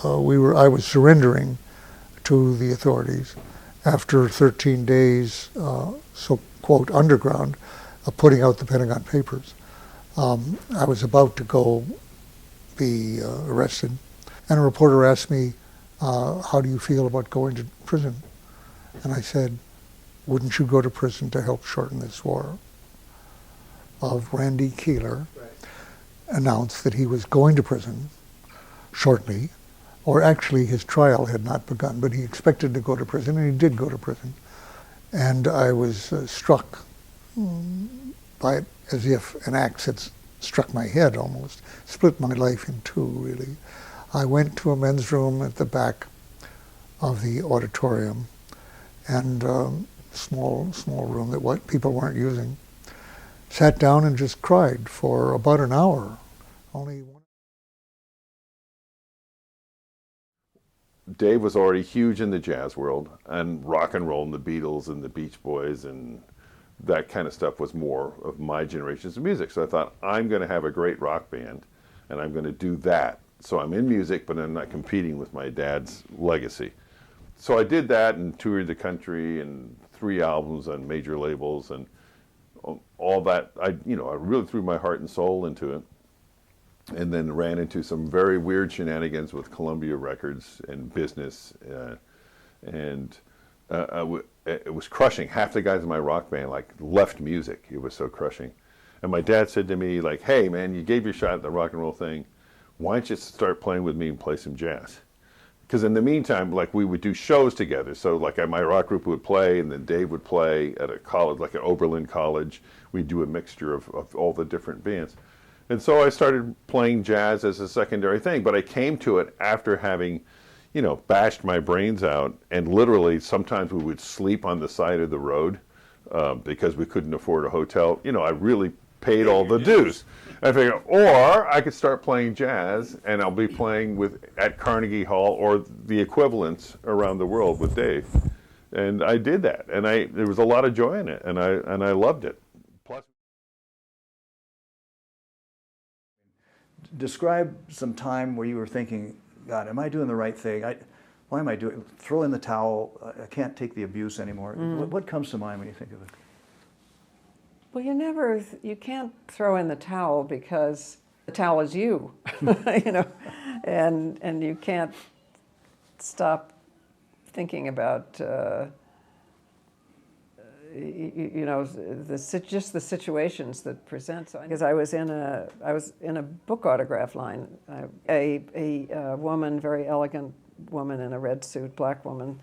I was surrendering to the authorities after 13 days, so quote, underground, putting out the Pentagon Papers. I was about to go be arrested, and a reporter asked me, how do you feel about going to prison? And I said, wouldn't you go to prison to help shorten this war? Randy Keeler announced that he was going to prison shortly, or actually his trial had not begun, but he expected to go to prison, and he did go to prison. And I was struck by it as if an axe had struck my head almost, split my life in two, really. I went to a men's room at the back of the auditorium, and small room that people weren't using. Sat down and just cried for about an hour. Dave was already huge in the jazz world, and rock and roll and the Beatles and the Beach Boys and that kind of stuff was more of my generation's music. So I thought, I'm going to have a great rock band, and I'm going to do that. So I'm in music, but I'm not competing with my dad's legacy. So I did that and toured the country and 3 albums on major labels and all that. I really threw my heart and soul into it, and then ran into some very weird shenanigans with Columbia Records and business, it was crushing. Half the guys in my rock band left music. It was so crushing. And my dad said to me, hey man, you gave your shot at the rock and roll thing. Why don't you start playing with me and play some jazz? Because in the meantime, we would do shows together. So my rock group would play, and then Dave would play at a college, at Oberlin College. We'd do a mixture of all the different bands. And so I started playing jazz as a secondary thing, but I came to it after having, bashed my brains out, and literally sometimes we would sleep on the side of the road because we couldn't afford a hotel. I really paid all the dues. I figured, or I could start playing jazz, and I'll be playing at Carnegie Hall or the equivalents around the world with Dave. And I did that, and there was a lot of joy in it, and I loved it. Plus, describe some time where you were thinking, God, am I doing the right thing? Why am I doing? Throw in the towel. I can't take the abuse anymore. What comes to mind when you think of it? Well, you can't throw in the towel because the towel is you, and you can't stop thinking about, just the situations that present. So, because I was in a book autograph line. A woman, very elegant woman in a red suit, black woman,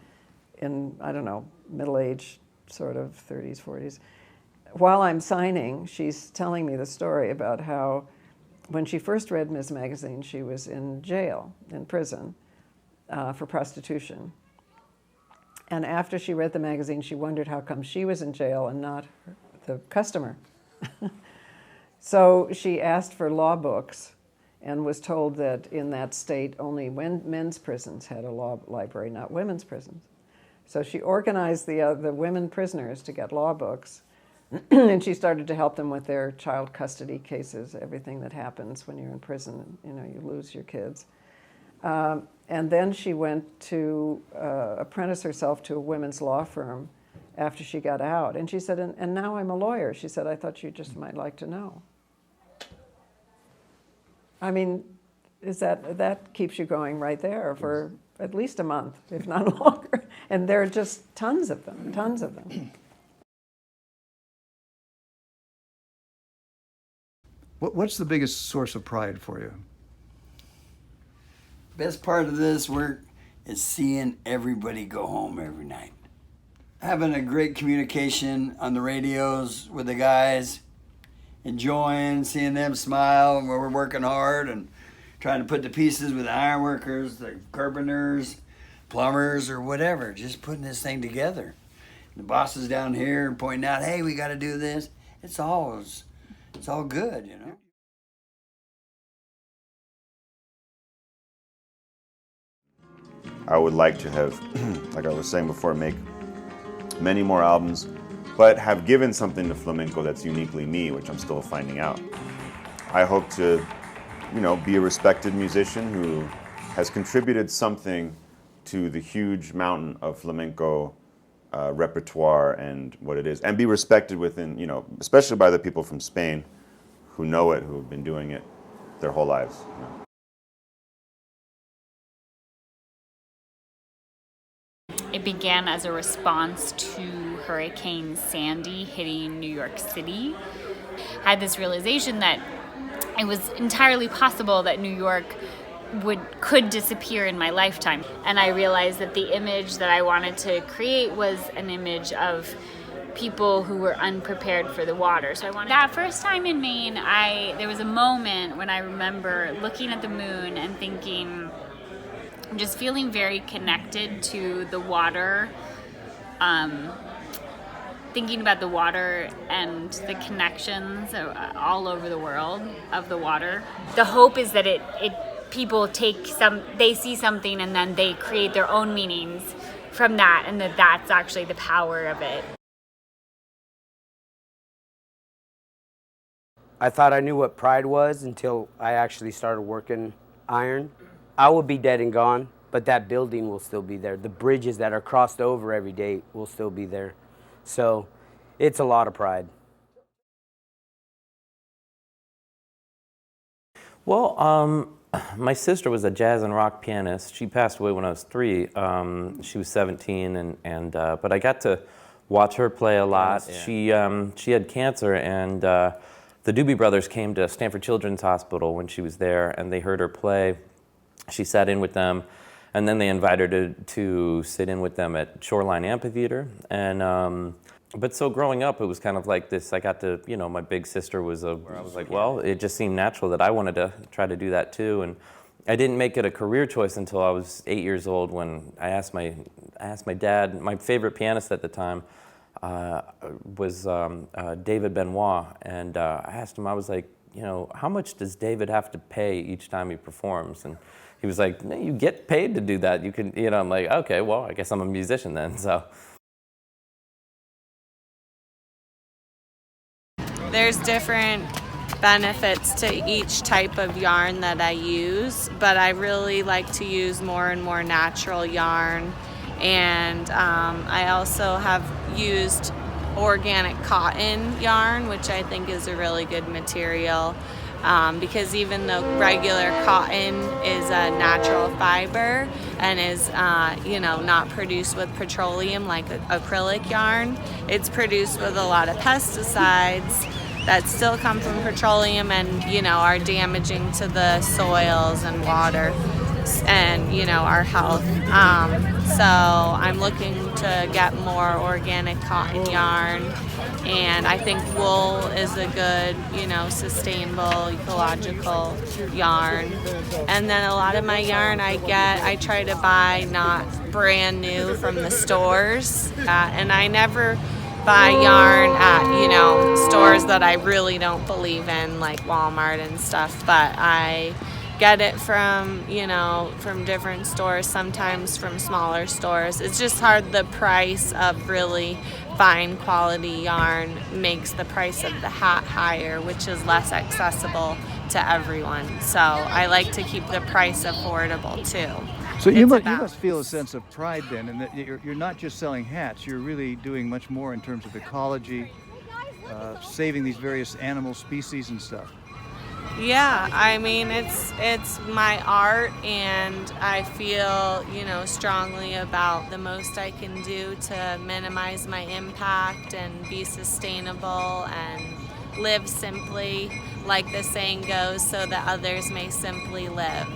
in, I don't know, middle age, sort of 30s, 40s. While I'm signing, she's telling me the story about how when she first read Ms. Magazine, she was in jail, in prison, for prostitution. And after she read the magazine, she wondered how come she was in jail and not the customer. So she asked for law books and was told that in that state only men's prisons had a law library, not women's prisons. So she organized the women prisoners to get law books, and she started to help them with their child custody cases, everything that happens when you're in prison. You lose your kids. And then she went to apprentice herself to a women's law firm after she got out. And she said, and now I'm a lawyer. She said, I thought you just might like to know. I mean, that keeps you going right there for at least a month, if not longer. And there are just tons of them, tons of them. What's the biggest source of pride for you? Best part of this work is seeing everybody go home every night. Having a great communication on the radios with the guys, enjoying seeing them smile when we're working hard and trying to put the pieces with the ironworkers, the carpenters, plumbers, or whatever, just putting this thing together. The bosses down here pointing out, hey, we got to do this. It's all good, I would like to have, like I was saying before, make many more albums, but have given something to flamenco that's uniquely me, which I'm still finding out. I hope to, be a respected musician who has contributed something to the huge mountain of flamenco repertoire and what it is, and be respected within, you know, especially by the people from Spain who know it, who have been doing it their whole lives. You know. It began as a response to Hurricane Sandy hitting New York City. I had this realization that it was entirely possible that New York could disappear in my lifetime. And I realized that the image that I wanted to create was an image of people who were unprepared for the water. So I wanted that first time in Maine, there was a moment when I remember looking at the moon and thinking, just feeling very connected to the water, thinking about the water and the connections all over the world of the water. The hope is that people they see something and then they create their own meanings from that, and that's actually the power of it. I thought I knew what pride was until I actually started working iron. I will be dead and gone, but that building will still be there. The bridges that are crossed over every day will still be there. So it's a lot of pride. Well, my sister was a jazz and rock pianist. She passed away when I was 3. She was 17, but I got to watch her play a lot. Yeah. She had cancer, and the Doobie Brothers came to Stanford Children's Hospital when she was there, and they heard her play. She sat in with them, and then they invited her to sit in with them at Shoreline Amphitheater. And but so growing up, it was kind of like this. I got to, you know, my big sister was where I was like, well, it just seemed natural that I wanted to try to do that too. And I didn't make it a career choice until I was 8 years old, when I asked my dad. My favorite pianist at the time was David Benoit, and I asked him, I was like, you know, how much does David have to pay each time he performs? And he was like, no, you get paid to do that. You can, you know, I'm like, okay, well, I guess I'm a musician then, so. There's different benefits to each type of yarn that I use, but I really like to use more and more natural yarn. And I also have used organic cotton yarn, which I think is a really good material, because even though regular cotton is a natural fiber and is not produced with petroleum like acrylic yarn, it's produced with a lot of pesticides that still come from petroleum and are damaging to the soils and water and our health. So I'm looking to get more organic cotton yarn, and I think wool is a good sustainable ecological yarn. And then a lot of my yarn I try to buy not brand new from the stores, and I never buy yarn at stores that I really don't believe in, like Walmart and stuff, but I get it from different stores, sometimes from smaller stores. It's just hard. The price of really fine quality yarn makes the price of the hat higher, which is less accessible to everyone. So I like to keep the price affordable too. So you must feel a sense of pride then, in that you're not just selling hats, you're really doing much more in terms of ecology, saving these various animal species and stuff. Yeah, I mean, it's my art, and I feel, strongly about the most I can do to minimize my impact and be sustainable and live simply, like the saying goes, so that others may simply live.